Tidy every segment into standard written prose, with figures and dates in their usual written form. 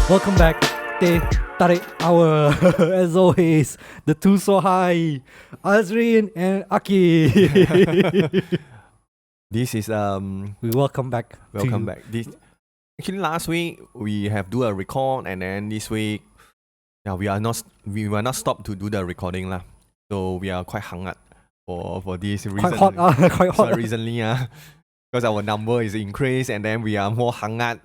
Welcome back, Teh Tarik Hour. As always, the two so high, Azreen and Ah Kit. This is We welcome back. welcome back. This actually last week we have do a record, and then this week we were not stopped to do the recording lah. So we are quite hung up for this reason. Quite hot, quite hot. So recently because our number is increased, and then we are more hung up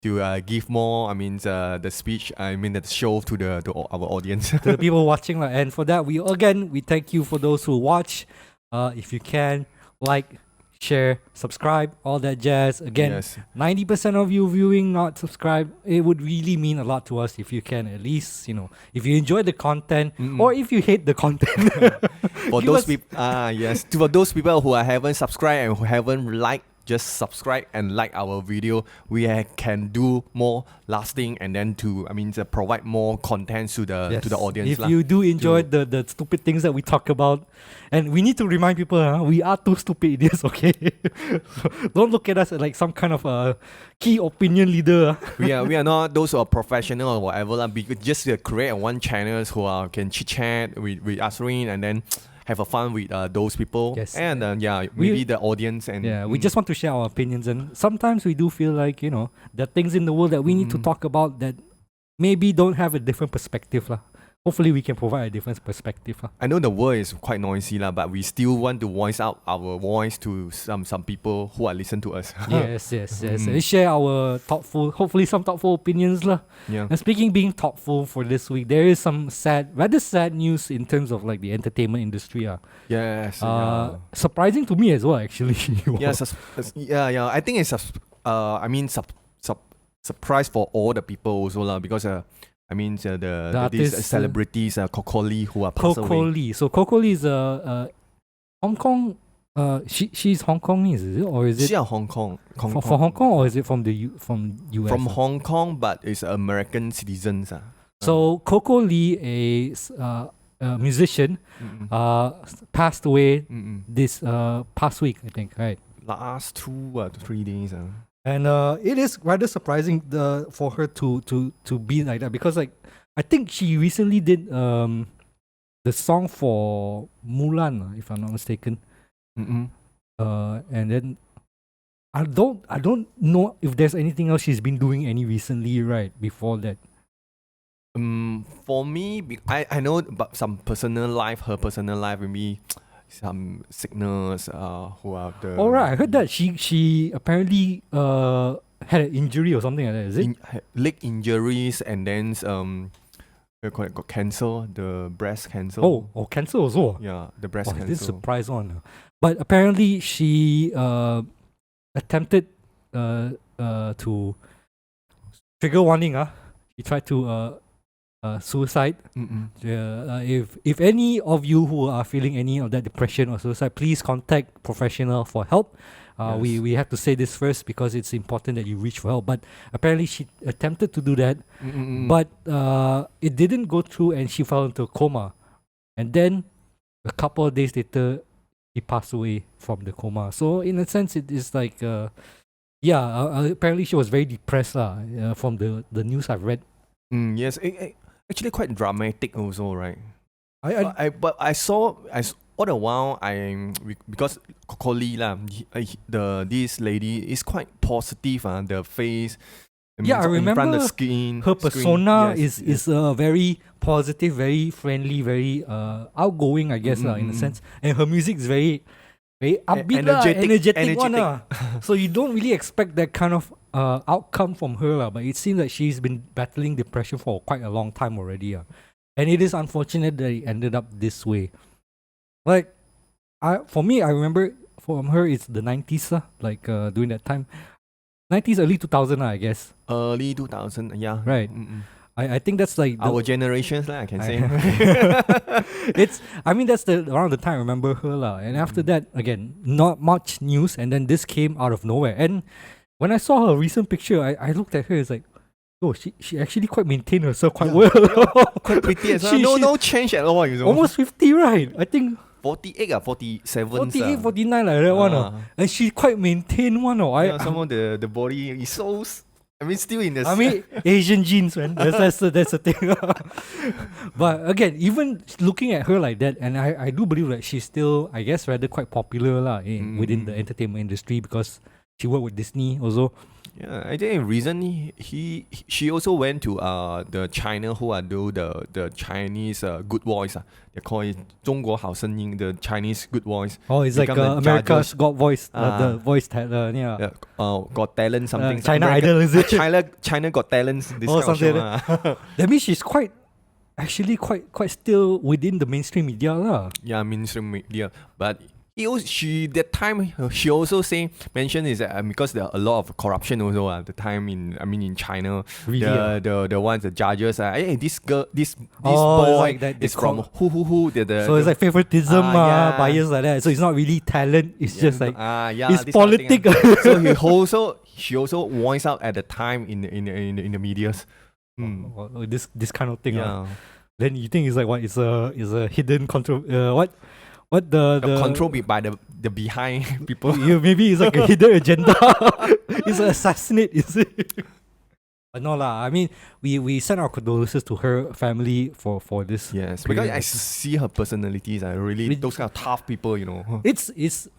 to give more. The speech. The show to our audience. To the people watching, and for that we thank you for those who watch. If you can, like, share, subscribe, all that jazz. Again, Yes. 90% of you viewing, not subscribe. It would really mean a lot to us if you can at least, if you enjoy the content or if you hate the content. For Give those us- people, yes, for those people who haven't subscribed and who haven't liked, just subscribe and like our video. We can do more lasting, and then to provide more content to the audience. If you do enjoy the stupid things that we talk about, and we need to remind people, we are two stupid idiots, okay? Don't look at us as like some kind of key opinion leader. we are not those who are professional or whatever. Because just create one channel who can chit chat with Azreen, and then have a fun with those people. Yes. And maybe the audience. And We just want to share our opinions, and sometimes we do feel like, there are things in the world that we need to talk about that maybe don't have a different perspective lah. Hopefully we can provide a different perspective lah. I know the world is quite noisy but we still want to voice out our voice to some people who are listening to us. Yes. And share our hopefully some thoughtful opinions lah. Yeah. And speaking being thoughtful for this week, there is some rather sad news in terms of like the entertainment industry. Yes. Surprising to me as well, actually. I think it's surprise for all the people also lah, because these artists, celebrities, Coco Lee, who are passed Coco away. Lee. So Coco Lee is a Hong Kong. She's Hong Kongese, is it, or is it She are Hong Kong. from Hong Kong, or is it from from US? From Hong Kong, but it's American citizens. So Coco Lee, a musician, passed away this past week, I think, right? Last 2 to 3 days. And it is rather surprising for her to be like that, because like I think she recently did the song for Mulan, if I'm not mistaken. And then I don't know if there's anything else she's been doing any recently, right, before that. For me, I know about some her personal life, maybe some sickness, who are the... All right, I heard that she apparently had an injury or something like that, is it? Leg injuries, and then got cancer, the breast cancer. Oh, cancer also? Yeah, the breast cancer. This surprise one. But apparently she attempted to trigger warning. She tried to suicide. If any of you who are feeling any of that depression or suicide, please contact professional for help. Yes. We have to say this first because it's important that you reach for help. But apparently she attempted to do that, but it didn't go through, and she fell into a coma. And then a couple of days later, he passed away from the coma. So in a sense, it is like, apparently she was very depressed from the news I've read. Yes, actually quite dramatic also, right? But I saw all the while because Coco Lee this lady is quite positive, the face. I remember in front of the skin. her persona yes. is very positive, very friendly, very outgoing, I guess, in a sense. And her music is very upbeat, energetic one. So you don't really expect that kind of outcome from her, but it seems like she's been battling depression for quite a long time already. And it is unfortunate that it ended up this way. Like, for me, I remember from her, it's the 90s, during that time. 90s, early 2000, I guess. Early 2000, yeah. Right. I think that's like our generations, I can say. That's around the time I remember her. And after that, again, not much news. And then this came out of nowhere. And when I saw her recent picture, I looked at her, it's like, oh, she actually quite maintained herself quite well. Quite pretty as well. No change at all. Almost 50, right? I think 48 or 47. 48, 49 like that one. And she quite maintained one. Some of the body is so I mean, still in the. I mean, Asian genes, man. That's the thing. But again, even looking at her like that, and I do believe that she's still, I guess, rather quite popular within the entertainment industry because she worked with Disney also. Yeah, I think recently she also went to the China who are do the Chinese Good Voice. They call it 中国好声音, the Chinese Good Voice. Oh, it's Become like the America's judges. Got Voice, the voice talent, yeah. Got Talent something. China America- Idol, is it? China Got Talents. This Oh, kind of something show, That means she's quite still within the mainstream media lah. Yeah, mainstream media. But she also mentioned is that because there are a lot of corruption also at the time in China. Really, the ones the judges hey, this boy like that, is from who so it's like favoritism yeah. bias like that. So it's not really talent. It's just like it's this politics. Kind of thing, so she also voiced out at the time in the medias. This kind of thing. Yeah. Then you think it's like what? It's a hidden control. What the control by the behind people. Maybe it's like a hidden agenda. It's an assassinate, is it? But no lah. I mean, we send our condolences to her family for this. Yes, because I see her personalities. I really those kind of tough people. It's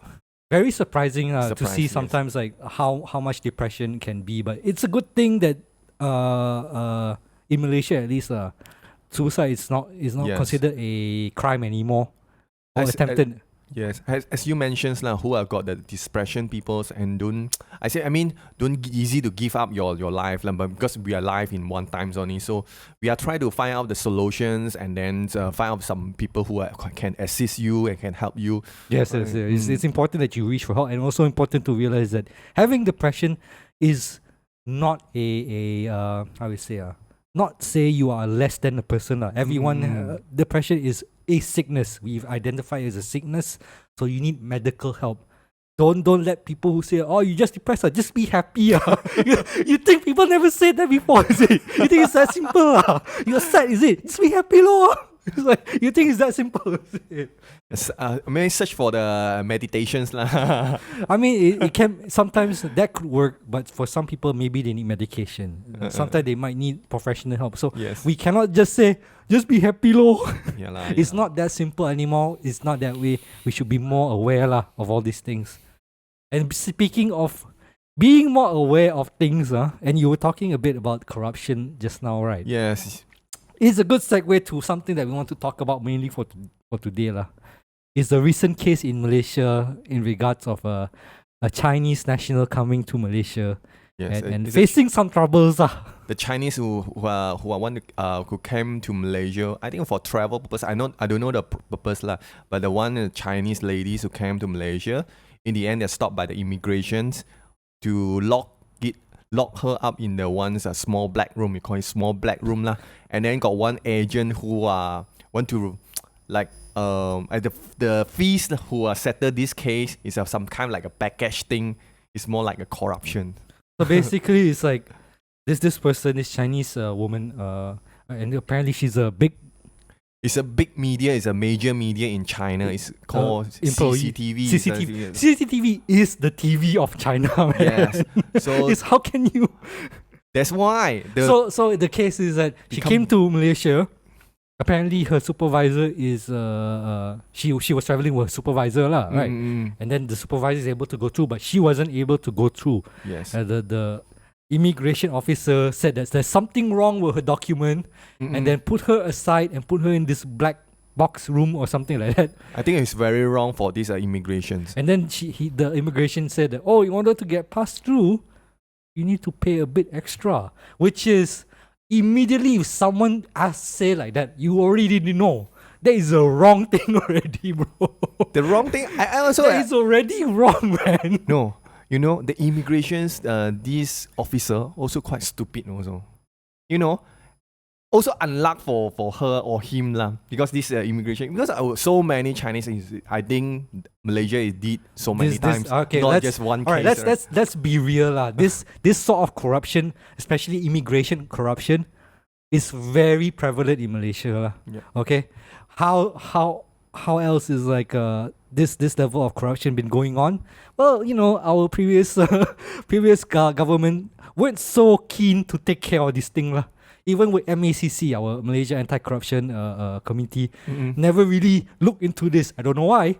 very surprising to see Yes. sometimes like how much depression can be. But it's a good thing that in Malaysia at least suicide is not Yes. considered a crime anymore. Or attempted. Yes, as you mentioned, who have got the depression peoples and don't easy to give up your life, but because we are live in one time zone, so we are trying to find out the solutions and then find out some people who can assist you and can help you. Yes. It's important that you reach for help, and also important to realize that having depression is not not say you are less than a person. Everyone, depression is a sickness. We've identified it as a sickness, so you need medical help. Don't let people who say, "Oh, you just depressed," just be happy. You think people never said that before? Is it? You think it's that simple? You're sad, is it? Just be happy, lor. It's like you think it's that simple. Is it? Maybe search for the meditations lah. I mean, it can sometimes that could work, but for some people, maybe they need medication. Sometimes they might need professional help. So Yes. we cannot just say, just be happy, lor. It's Yeah. not that simple anymore. It's not that way. We should be more aware of all these things. And speaking of being more aware of things, and you were talking a bit about corruption just now, right? Yes. It's a good segue to something that we want to talk about mainly for today. It's the recent case in Malaysia in regards of a Chinese national coming to Malaysia Yes. and facing some troubles. The Chinese who came to Malaysia, I think for travel purpose. I don't know the purpose lah, but the Chinese ladies who came to Malaysia, in the end they're stopped by the immigrations to lock her up in the small black room. We call it small black room lah. And then got one agent who want to the fees who settle this case is some kind of like a package thing. It's more like a corruption. So basically, it's like this person, this Chinese woman, and apparently she's a big. It's a big media. It's a major media in China. It's called CCTV. CCTV is the TV of China, man. Yes. So it's how can you? That's why. So the case is that she came to Malaysia. Apparently, her supervisor is she was traveling with her supervisor lah, right? And then the supervisor is able to go through, but she wasn't able to go through. Yes. The immigration officer said that there's something wrong with her document, and then put her aside and put her in this black box room or something like that. I think it's very wrong for these immigrations. And then the immigration said that, oh, in order to get passed through, you need to pay a bit extra, which is immediately if someone say like that, you already know that is a wrong thing already, bro. The wrong thing. I also that is already wrong, man. No, the immigrations. This officer also quite stupid also. Also unluck for her or him lah, because this immigration, because so many Chinese, I think Malaysia did so many times, okay, not just one all case. Right, let's be real lah. This sort of corruption, especially immigration corruption, is very prevalent in Malaysia lah. Yeah. Okay, how else is like this level of corruption been going on? Well, our previous government weren't so keen to take care of this thing lah. Even with MACC, our Malaysia Anti-Corruption Committee, never really looked into this. I don't know why,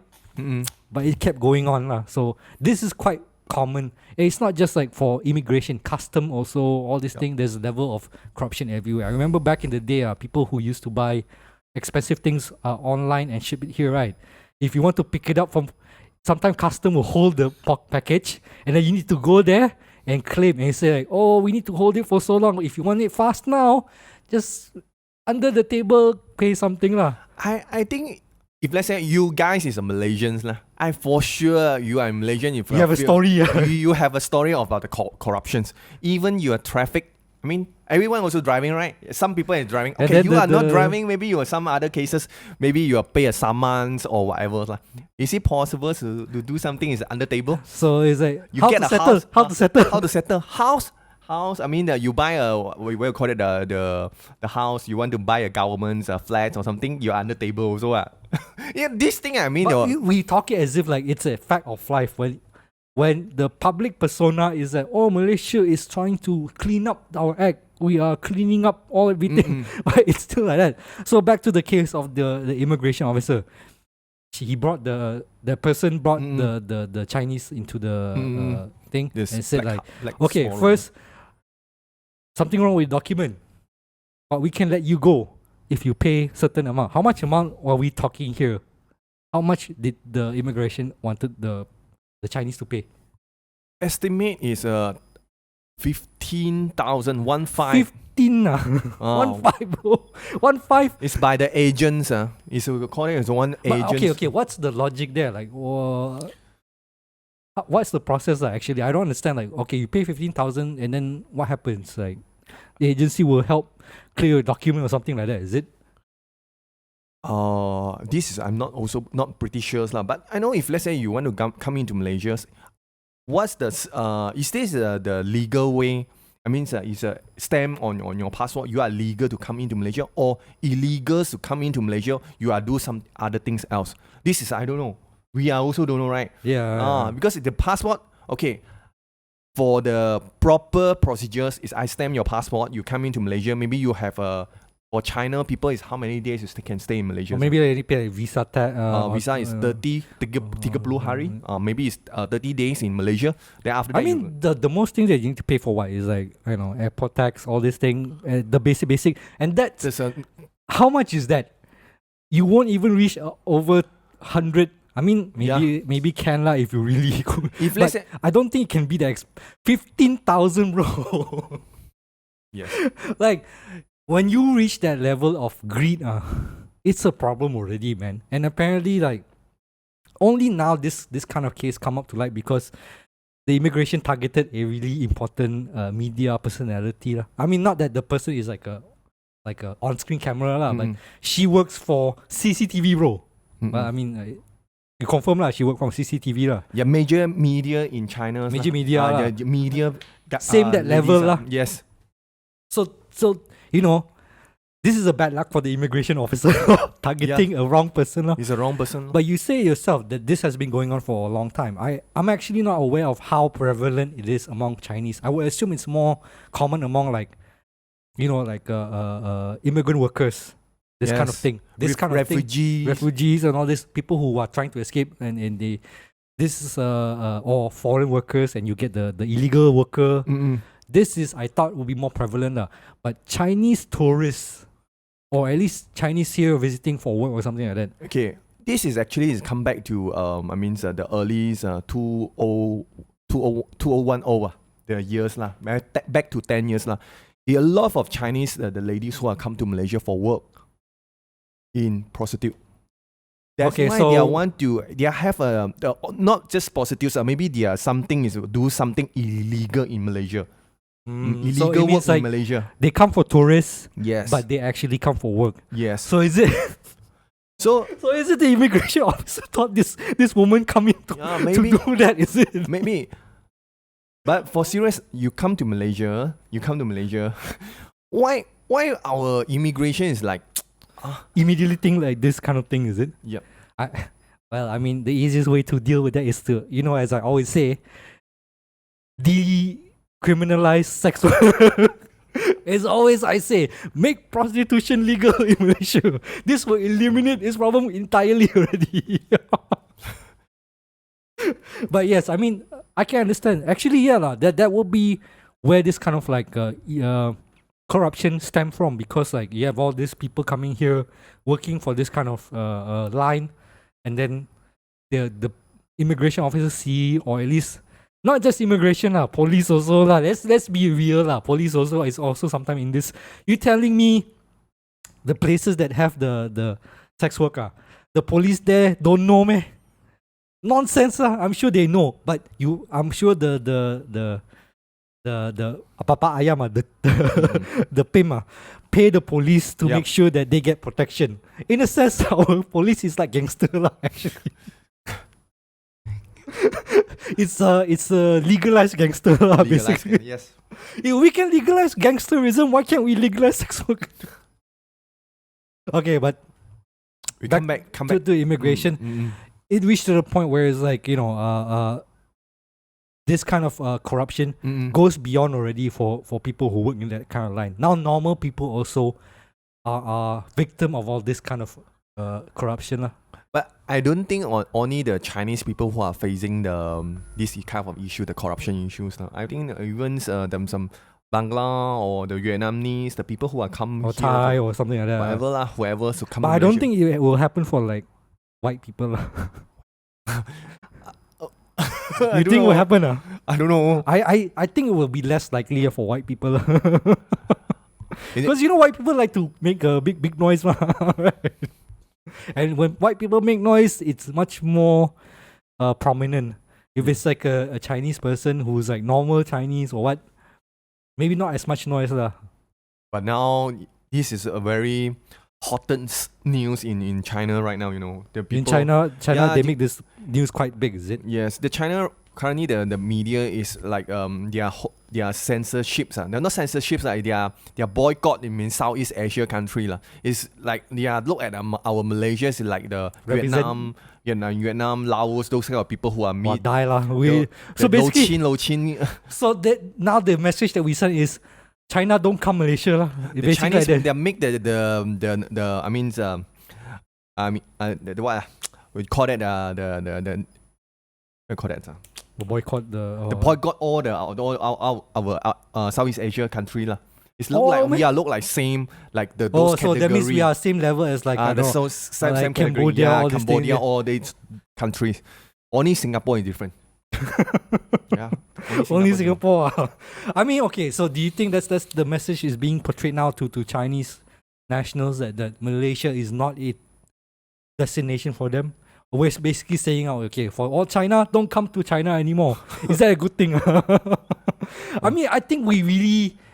but it kept going on lah. So this is quite common. And it's not just like for immigration, custom also, all this thing. There's a level of corruption everywhere. I remember back in the day, people who used to buy expensive things online and ship it here, right? If you want to pick it up from, sometimes custom will hold the package, and then you need to go there and claim and say like, oh, we need to hold it for so long. If you want it fast now, just under the table pay something lah. I think if let's say you guys is a Malaysians lah, I for sure you are Malaysian. If you have a story. you have a story about the corruptions. Even your traffic. I mean, everyone also driving, right? Some people are driving. Okay, you are not driving. Maybe you are some other cases. Maybe you are pay a summons or whatever. Lah. Is it possible to do something is under table? So it's like you get a house. How to settle? How to settle house? I mean, you buy a we will call it the house. You want to buy a government's flat or something. You're under table also. Yeah, this thing. I mean, we talk it as if like it's a fact of life. When the public persona is that, oh, Malaysia is trying to clean up our act. We are cleaning up everything. But it's still like that. So back to the case of the immigration officer. He brought the person brought the Chinese into the thing and said like, okay, first, something wrong with document. But we can let you go if you pay certain amount. How much amount are we talking here? How much did the immigration wanted the Chinese to pay? Estimate is 15,000, 15. 15 15. It's by the agents. It's according as one agent. Okay. What's the logic there? Like, what's the process actually? I don't understand. Like, okay, you pay 15,000 and then what happens? Like, the agency will help clear a document or something like that, is it? This is I'm not pretty sure lah. But I know if let's say you want to come into Malaysia, what's the is this the legal way? I mean, is a stamp on your passport. You are legal to come into Malaysia, or illegal to come into Malaysia. You are do some other things else. This is I don't know. We are also don't know, right? Yeah. Because the passport, okay. For the proper procedures, is I stamp your passport. You come into Malaysia. Maybe you have a. For China people, is how many days you can stay in Malaysia? Or maybe they pay visa tax. Visa is 30 hari. Maybe it's 30 days in Malaysia. Then after that, I mean, the most thing that you need to pay for what is like, I know, airport tax, all this thing, the basic. And that's, how much is that? You won't even reach over 100. I mean, maybe can lah if you really could. If let's say, I don't think it can be that 15,000, bro. Yes. Like, when you reach that level of greed, it's a problem already, man. And apparently, like, only now this kind of case come up to light because the immigration targeted a really important media personality. I mean, not that the person is like a on-screen camera, but she works for CCTV, bro. But I mean, you confirm lah, she worked from CCTV . Yeah, major media in China. Major media media. Same that level lah. Yes. So you know, this is a bad luck for the immigration officer targeting a wrong person. He's a wrong person. But you say yourself that this has been going on for a long time. I'm actually not aware of how prevalent it is among Chinese. I would assume it's more common among like, you know, like immigrant workers. This kind of thing. This kind of refugees. Refugees and all this, people who are trying to escape and they, this is or foreign workers, and you get the illegal worker. This is, I thought, would be more prevalent. But Chinese tourists, or at least Chinese here visiting for work or something like that. Okay, this is actually come back to the early 2010 the years lah. Back to 10 years lah. A lot of Chinese the ladies who are come to Malaysia for work in prostitute. That's why they have not just prostitutes. Maybe they are something is do something illegal in Malaysia. Illegal so work like in Malaysia. They come for tourists, yes, but they actually come for work. Yes. So is it? so is it the immigration officer thought this woman coming to do that? Is it? Maybe. But for serious, you come to Malaysia. Why our immigration is like immediately think like this kind of thing? Is it? Yep. I mean, the easiest way to deal with that is to, you know, as I always say, the criminalize sex work. As always, I say, make prostitution legal in Malaysia. This will eliminate this problem entirely already. But yes, I mean, I can understand. Actually, yeah, that will be where this kind of like corruption stem from, because like you have all these people coming here working for this kind of line, and then the immigration officers see, or at least not just immigration police also Let's be real Police also is also sometimes in this. You telling me the places that have the sex worker, the police there don't know me? Nonsense I'm sure they know, but I'm sure the apapa ayam the pimp pay the police to make sure that they get protection. In a sense, our police is like gangster actually. It's a legalized gangster basically. Yes. If we can legalize gangsterism, why can't we legalize sex work? Okay, but We back come back to immigration. It reached to the point where it's like, this kind of corruption goes beyond already for people who work in that kind of line. Now normal people also are victim of all this kind of corruption. But I don't think only the Chinese people who are facing this kind of issue, the corruption issues. I think even some Bangla or the Vietnamese, the people who are come or here, Thai or something like that. whatever lah, whoever so come. But I don't think it will happen for like white people. You think it will happen? I don't know. I think it will be less likely for white people. Because white people like to make a big noise. Right? And when white people make noise, it's much more prominent. If it's like a Chinese person who's like normal Chinese or what, maybe not as much noise. But now, this is a very hottest news in China right now, The people, in China, they make this news quite big, is it? Yes, the China currently the media is like their censorships. They're not censorships, like their boycott in Southeast Asia country It's like they are look at our Malaysia is like the Vietnam, Laos, those kind of people who are meat. Die so basically, low chin. So that now the message that we send is China don't come Malaysia The Chinese they make the what we call that the we call that boycott the boycott all our Southeast Asia country It's look like we are look like same like those so category. That means we are same level as like same like category. Cambodia, Cambodia, all these countries. Only Singapore is different. Only Singapore. I mean, okay. So do you think that's the message is being portrayed now to Chinese nationals that Malaysia is not a destination for them? We're basically saying, okay, for all China, don't come to China anymore. Is that a good thing? I mean, I think we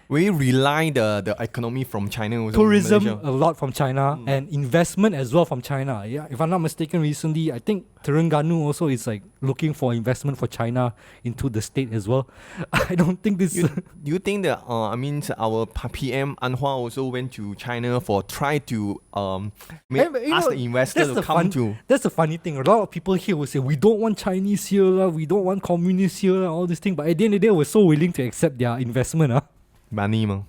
rely the economy from China. Also tourism Malaysia. A lot from China and investment as well from China. Yeah, if I'm not mistaken, recently I think Terengganu also is like looking for investment for China into the state as well. I don't think this. Do you think that our PM Anhua also went to China for try to ask the investor to come to? That's the funny thing. A lot of people here will say we don't want Chinese here, we don't want communists here, all this thing. But at the end of the day, we're so willing to accept their investment. Money, man.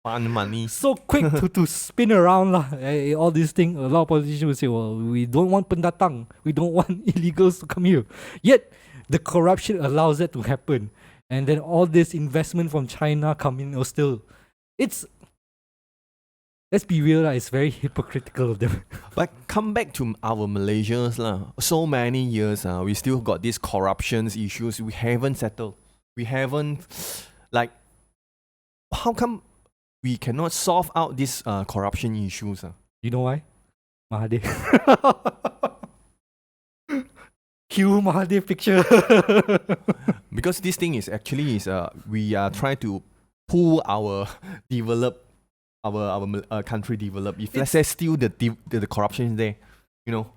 Fun money. So quick to spin around all these things. A lot of politicians will say, well, we don't want pendatang. We don't want illegals to come here. Yet, the corruption allows that to happen. And then all this investment from China coming still. Let's be real, it's very hypocritical of them. But come back to our Malaysians. So many years, we still got these corruptions issues. We haven't settled. We haven't, how come we cannot solve out these corruption issues? You know why? Mahathir. Cue Mahathir picture. Because this thing is actually we are trying to pull our country develop. If let's say still the corruption is there,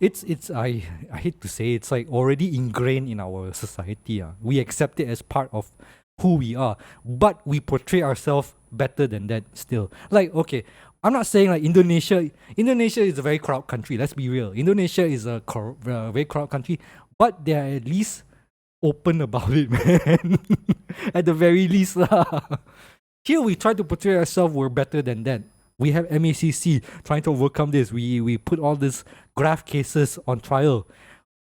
It's I hate to say it's like already ingrained in our society. We accept it as part of who we are, but we portray ourselves better than that still. Like, okay, I'm not saying like Indonesia is a very corrupt country, let's be real. Indonesia is a very corrupt country, but they are at least open about it, man. At the very least, lah. Here we try to portray ourselves we're better than that. We have MACC trying to overcome this. We put all these graph cases on trial.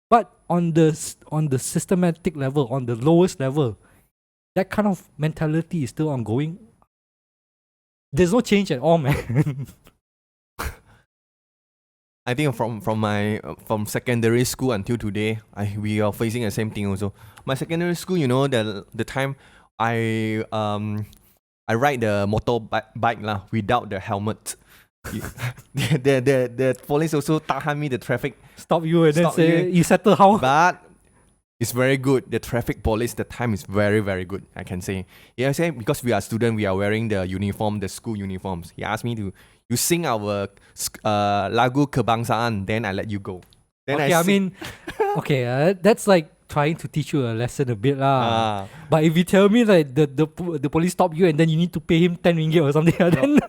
But on the systematic level, on the lowest level, that kind of mentality is still ongoing. There's no change at all, man. I think from secondary school until today, we are facing the same thing also. My secondary school, the time I ride the motorbike lah without the helmet. the police also tahan me the traffic. Stop you and then say you settle how? But it's very good. The traffic police, the time is very, very good, I can say. Yeah, I say because we are students, we are wearing the uniform, the school uniforms. He asked me to sing our lagu kebangsaan, then I let you go. Then that's like trying to teach you a lesson a bit lah. But if you tell me like the police stop you and then you need to pay him 10 ringgit or something, then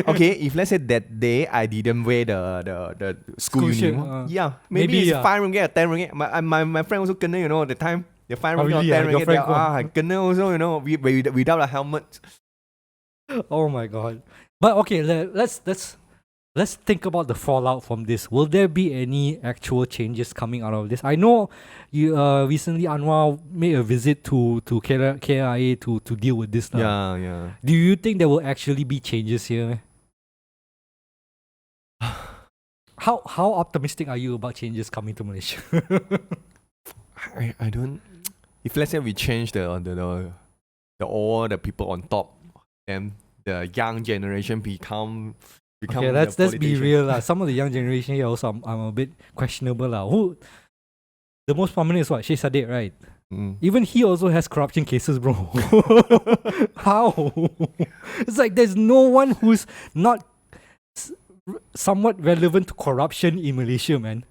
okay, if let's say that day I didn't wear the school uniform, maybe it's 5 ringgit or 10 ringgit. My friend also kena, the time the 5 ringgit or 10 ringgit, kena also, without a helmet. Oh my god. But okay, let's think about the fallout from this. Will there be any actual changes coming out of this? I know you recently Anwar made a visit to KLIA to deal with this stuff. Yeah. Do you think there will actually be changes here? How optimistic are you about changes coming to Malaysia? I don't. If let's say we change the all the people on top, then the young generation become. Okay, let's be real lah. Some of the young generation here also I'm a bit questionable lah. Who the most prominent is what? Sheikh Sadiq, right? Even he also has corruption cases, bro. How? It's like there's no one who's not somewhat relevant to corruption in Malaysia, man.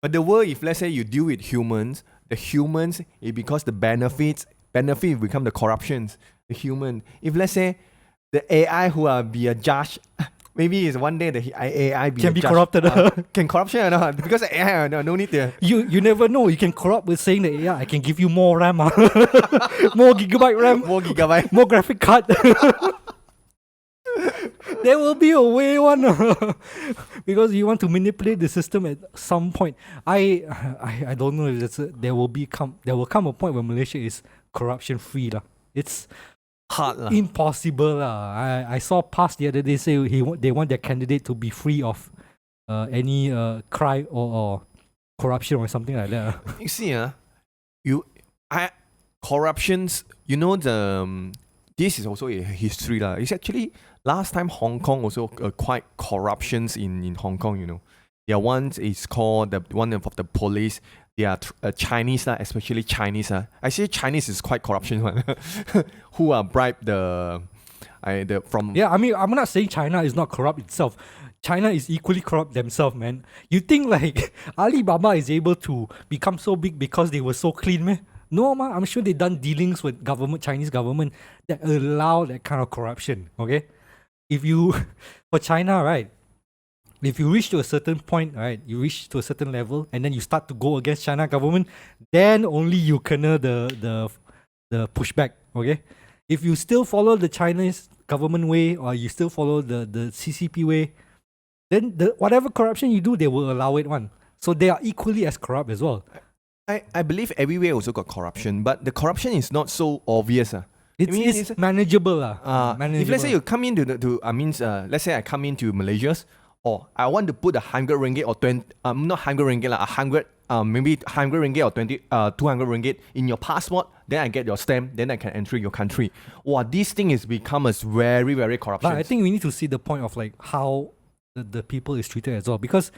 But the world, if let's say you deal with humans, because the benefit become the corruptions. The human. If let's say the AI who are be a judge. Maybe it's one day the AI can be corrupted. Can corruption or not? Because AI no need to. You never know. You can corrupt with saying that I can give you more RAM, more gigabyte RAM, more graphic card. There will be a way one because you want to manipulate the system at some point. I don't know if there will come a point where Malaysia is corruption free lah. It's hard lah. Impossible lah. I saw PAS the other day say they want their candidate to be free of any crime or corruption or something like that. You see, corruptions. This is also a history lah. It's actually last time Hong Kong also quite corruptions in Hong Kong. There one is called one of the police. They are Chinese, especially Chinese. I say Chinese is quite corruption one. Who are bribed from. Yeah, I mean, I'm not saying China is not corrupt itself. China is equally corrupt themselves, man. You think like Alibaba is able to become so big because they were so clean, man? No, man. I'm sure they done dealings with Chinese government that allow that kind of corruption. Okay, for China, right? If you reach to a certain point, right, you reach to a certain level, and then you start to go against China government, then only you kena the pushback, okay? If you still follow the Chinese government way, or you still follow the CCP way, then whatever corruption you do, they will allow it one. So they are equally as corrupt as well. I believe everywhere also got corruption, but the corruption is not so obvious. It's manageable. If let's say you come into let's say I come into Malaysia. I want to put 100 ringgit or 20, not 100 ringgit, 100, maybe 100 ringgit or 200 ringgit in your passport, then I get your stamp, then I can enter your country. This thing has become a very, very corruption. But I think we need to see the point of like how the people is treated as well. Because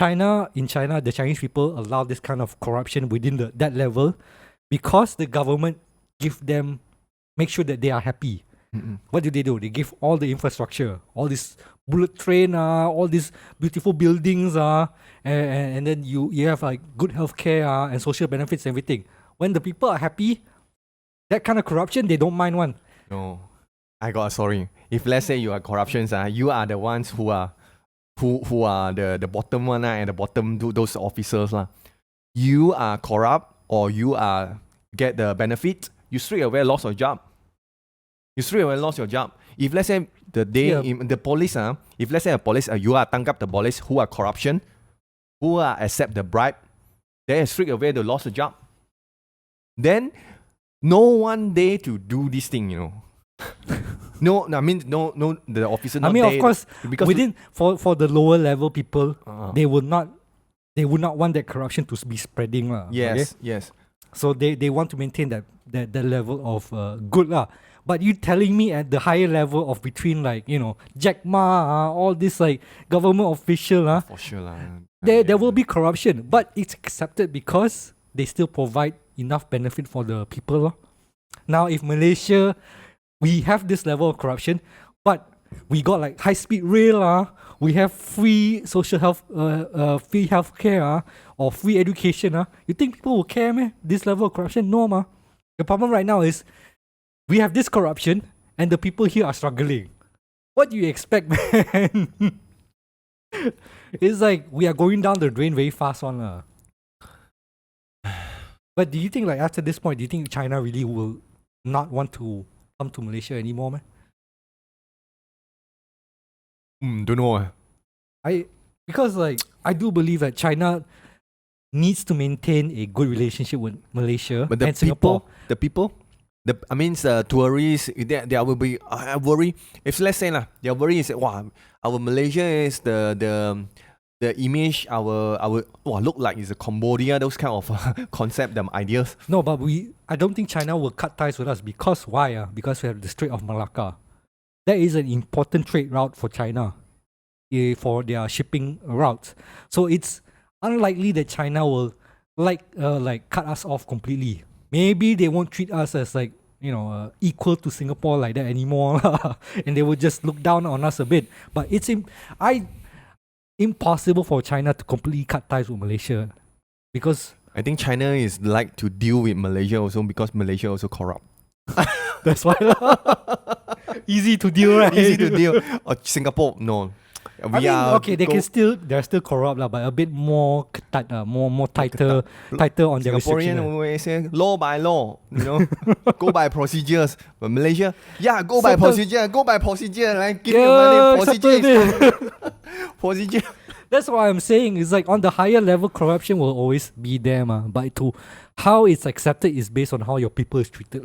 in China, the Chinese people allow this kind of corruption within that level because the government make sure that they are happy. What do? They give all the infrastructure, all this bullet train, all these beautiful buildings, and then you have like good healthcare and social benefits, everything. When the people are happy, that kind of corruption they don't mind one. No, I got sorry. If let's say you are corruptions, you are the ones who are the bottom one and the bottom those officers . You are corrupt. or you are get the benefit, you straight away lost your job. You straight away lost your job. If let's say the day in the police, if let's say a police, you are tangkap the police who are corruption, who are accept the bribe, then straight away they lost the job. Then no one dare to do this thing, you know. No, the officer. I mean, of course, because within for the lower level people, they would not want that corruption to be spreading, yes, okay? yes. So they want to maintain that level of good, But you telling me at the higher level of between, like, you know, Jack Ma, all this like government official, for sure, there will be corruption, but it's accepted because they still provide enough benefit for the people. Now, if Malaysia, we have this level of corruption, but we got like high-speed rail, we have free social health, free healthcare, or free education, you think people will care, man? This level of corruption? No, ma. The problem right now is we have this corruption and the people here are struggling. What do you expect, man? It's like we are going down the drain very fast on. But do you think, like, after this point, do you think China really will not want to come to Malaysia anymore, man? Don't know. Because like I do believe that China needs to maintain a good relationship with Malaysia but and Singapore. The tourists, they will be worry. If let's say their worry is wow, our Malaysia is the image, our look like is a Cambodia, those kind of concept, them ideas. No, but I don't think China will cut ties with us because why? Because we have the Strait of Malacca. That is an important trade route for China, for their shipping routes. So it's unlikely that China will like cut us off completely. Maybe they won't treat us as like, you know, equal to Singapore like that anymore, and they will just look down on us a bit. But it's impossible for China to completely cut ties with Malaysia, because I think China is like to deal with Malaysia also because Malaysia also corrupt. That's why. Easy to deal, right? Easy to deal. Or Singapore, no. They're still corrupt, but a bit more more tighter on their restriction. Singaporean always say law by law, you know, go by procedures. But Malaysia, go by procedure, like give me money, procedure. That's what I'm saying. It's like on the higher level, corruption will always be there, but to how it's accepted is based on how your people is treated,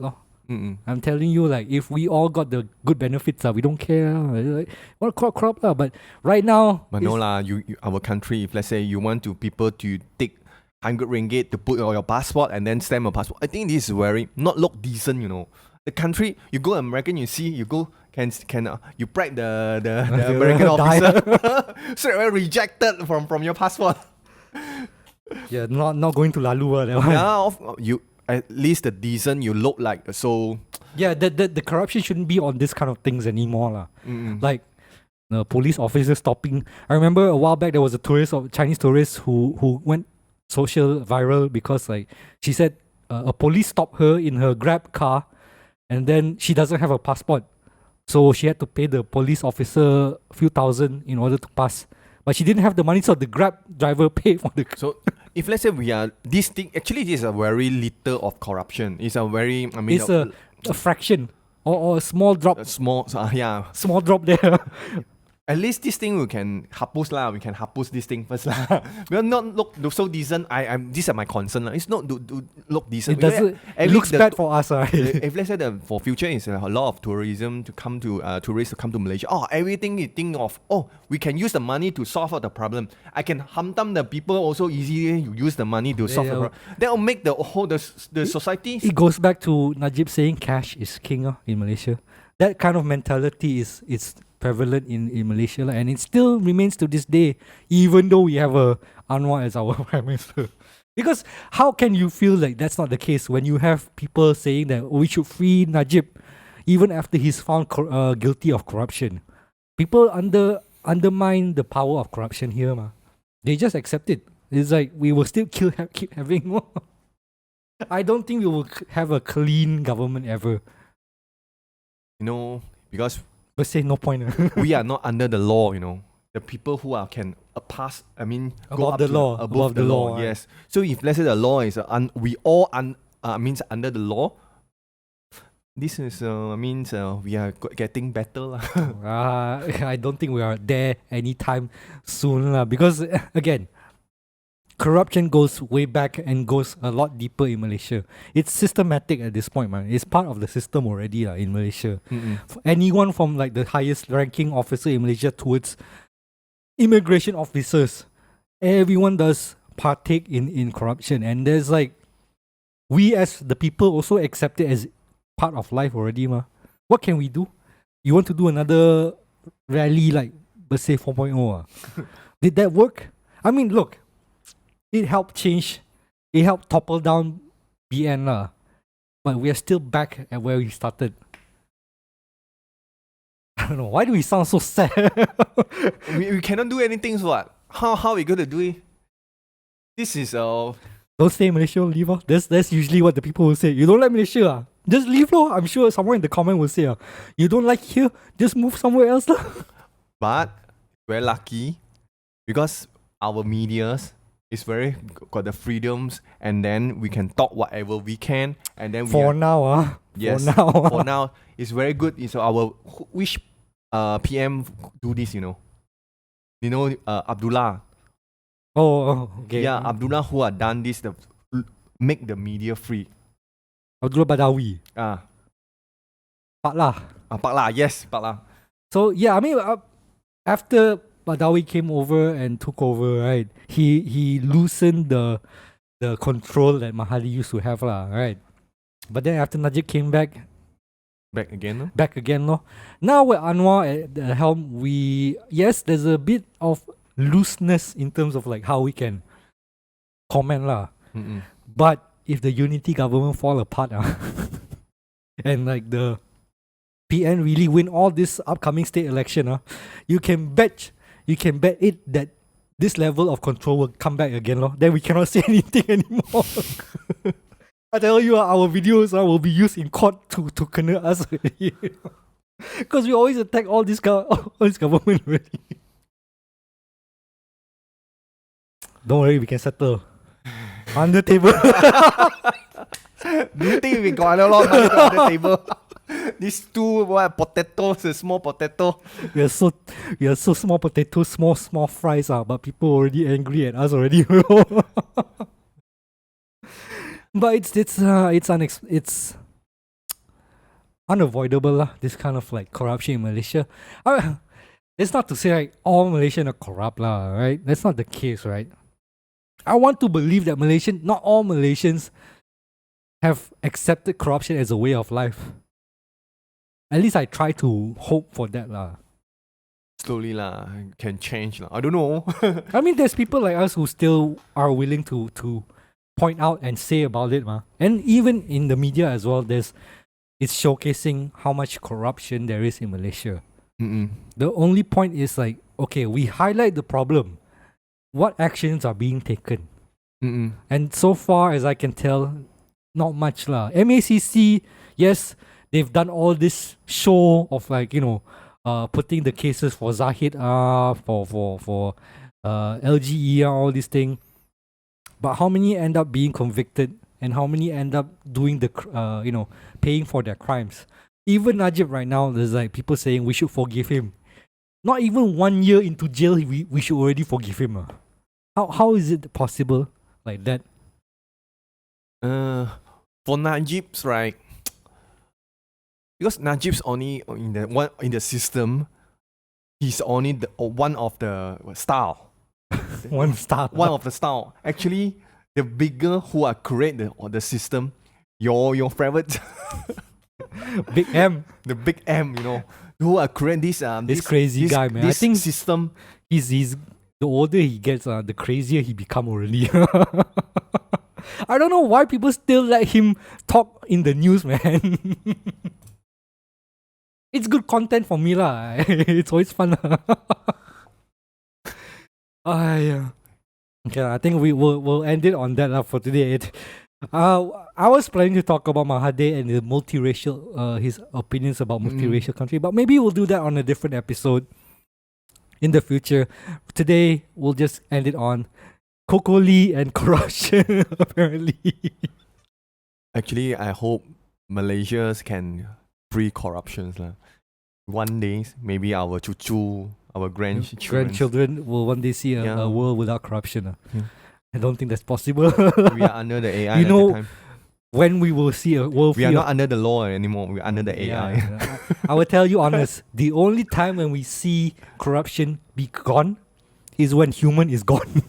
I'm telling you, like, if we all got the good benefits, we don't care. Like, what corrupt, but right now. But no you our country. If let's say you want people to take 100 ringgit to put on your passport and then stamp a passport, I think this is very not look decent. You know, the country you go American, you see you go can you brag the American officer straight away rejected from your passport. Yeah, not going to Lalu. That one. Yeah, at least the decent you look like. So yeah, the corruption shouldn't be on this kind of things anymore, like the police officers stopping. I remember a while back there was a Chinese tourist who went social viral because like she said a police stopped her in her Grab car, and then she doesn't have a passport, so she had to pay the police officer a few thousand in order to pass. But she didn't have the money, so the Grab driver paid for the. So if let's say we are this thing, actually this is a very little of corruption. It's a very it's a fraction or a small drop. Small drop there. At least this thing we can hapus lah. We can hapus this thing first lah. We are not look so decent. These are my concern lah. It's not do look decent. It looks bad for us, right? If let's say for future is a lot of tourism to come to tourists to come to Malaysia. Everything you think of. We can use the money to solve out the problem. I can hamtam the people also easily. You use the money to solve the problem. That will make the whole the society. It goes back to Najib saying cash is king in Malaysia. That kind of mentality is prevalent in Malaysia, and it still remains to this day, even though we have Anwar as our prime minister. Because how can you feel like that's not the case when you have people saying that we should free Najib even after he's found guilty of corruption? People undermine the power of corruption here, They just accept it. It's like we will still keep having more. I don't think we will have a clean government ever. You know, because but say no point. we are not under the law, you know. the people who are can pass. I mean, go Above up the to law. above the law. Right. Yes. So if let's say the law is we all means under the law. This is means we are getting better lah. I don't think we are there anytime soon lah, because again, corruption goes way back and goes a lot deeper in Malaysia. It's systematic at this point, man. It's part of the system already lah in Malaysia. For anyone from like the highest ranking officer in Malaysia towards immigration officers, everyone does partake in corruption, and there's like, we as the people also accept it as part of life already, ma. What can we do? You want to do another rally like Bersih 4.0? Did that work? I mean, look, it helped change, it helped topple down BN lah, but we are still back at where we started. I don't know, why do we sound so sad? we cannot do anything, so what? How we gonna do it? This is Don't stay in Malaysia, leave. That's usually what the people will say. You don't like Malaysia, just leave. I'm sure someone in the comment will say, you don't like here, just move somewhere else. But we're lucky because our medias is very got the freedoms, and then we can talk whatever we can, and then for now, yes, for now it's very good. It's our which PM do this, Abdullah. Oh, okay. Yeah, Abdullah who have done this, make the media free. Abdullah Badawi. Pak Lah. Yes, Pak Lah. So yeah, I mean, after Badawi came over and took over, right? He loosened the control that Mahathir used to have, lah, right? But then after Najib came back again, no. Now with Anwar at the helm, there's a bit of looseness in terms of like how we can comment, lah. But if the unity government fall apart, and like the PN really win all this upcoming state election, you can bet it that this level of control will come back again, then we cannot say anything anymore. I tell you, our videos will be used in court to kena us already. Because we always attack all this government already. Don't worry, we can settle. On the table. Do you think we got a lot of money on the table? These two potatoes, a small potato. We are so small potatoes, small fries, but people already angry at us already. But it's unavoidable, this kind of like corruption in Malaysia. It's not to say like all Malaysians are corrupt, right? That's not the case, right? I want to believe that not all Malaysians have accepted corruption as a way of life. At least I try to hope for that, lah. Slowly can change. I don't know. I mean, there's people like us who still are willing to point out and say about it, ma. And even in the media as well, it's showcasing how much corruption there is in Malaysia. The only point is like, okay, we highlight the problem. What actions are being taken? And so far as I can tell, not much lah. MACC, yes, they've done all this show of like, putting the cases for Zahid, for LGE, all these things. But how many end up being convicted, and how many end up doing the, paying for their crimes? Even Najib right now, there's like people saying we should forgive him. Not even 1 year into jail, we should already forgive him. How is it possible like that? For Najib's, right? Because Najib's only in the system, he's only one of the style. One of the style. Actually, the bigger who are create the system, your favorite Big M. The Big M, who are create this crazy guy, man. I think system. He's the older he gets, the crazier he become already. I don't know why people still let him talk in the news, man. It's good content for me, lah. It's always fun. Yeah. Okay, I think we'll end it on that for today. I was planning to talk about Mahathir and the multiracial, his opinions about multiracial country, but maybe we'll do that on a different episode. in the future. Today, we'll just end it on Coco Lee and corruption, apparently. Actually, I hope Malaysia can free corruptions. One day, maybe our chuchu, our Grandchildren will one day see a world without corruption. Yeah. I don't think that's possible. We are under the AI You at know, the time. when we will see a world We free are of not under the law anymore. We're under the AI. yeah. I will tell you honest, the only time when we see corruption be gone is when human is gone.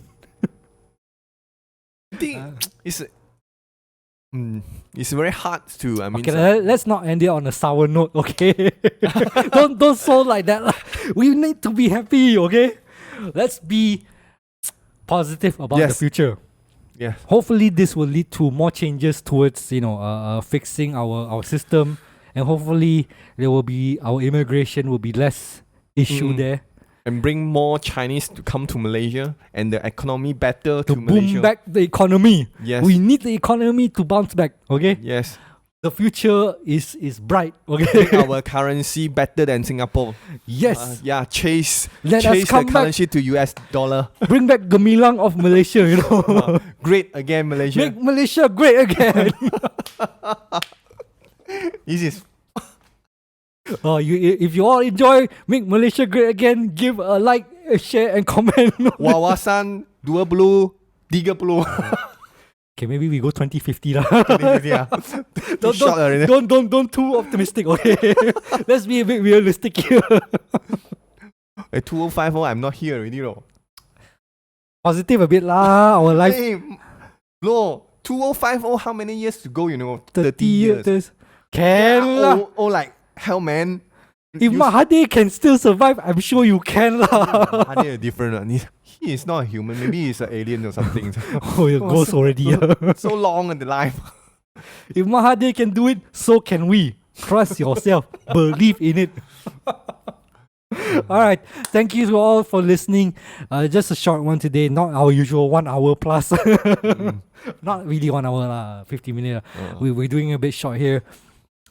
I think it's very hard to. I mean, Okay, let's not end it on a sour note, okay? don't sound like that. We need to be happy, okay? Let's be positive about the Yes. future. yeah. Hopefully, this will lead to more changes towards fixing our system, and hopefully there will be our immigration will be less issue there And bring more Chinese to come to Malaysia and the economy better to to Malaysia. boom back the economy. Yes. We need the economy to bounce back. Okay, Yes. the future is bright. Make Okay, our currency better than Singapore. yes. Chase Let us the come back. currency to US dollar. Bring back Gemilang of Malaysia. Great again, Malaysia. Make Malaysia great again. This is If you all enjoy Make Malaysia Great Again, give a like, a share, and comment. wawasan 20 30. Okay, maybe we go 2050 lah. Yeah. Don't, Short already. don't too optimistic. Okay, let's be a bit realistic here. 2050, I'm not here already, no. Positive a bit lah. Our life Hey, no, 2050, how many years to go, 30 years. Yeah, Can lah. like hell, man. If Mahathir can still survive, I'm sure you can lah. Mahathir different. He is not a human. Maybe he's an alien or something. Oh, your ghost already. So long in the life. If Mahathir can do it, so can we. Trust yourself. Believe in it. All right. Thank you to all for listening. Just a short one today. Not our usual 1 hour plus. Not really 1 hour lah. 50 minutes. We're doing a bit short here.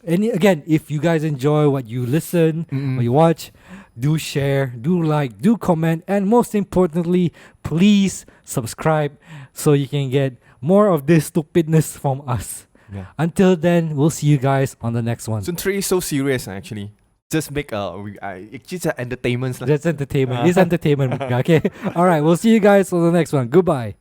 And again, if you guys enjoy what you listen, what you watch, do share, do like, do comment, and most importantly, please subscribe so you can get more of this stupidness from us. Yeah. Until then, we'll see you guys on the next one. So 3 is so serious actually. Just make it's just entertainment. That's entertainment. It's entertainment. Okay. All right. We'll see you guys on the next one. Goodbye.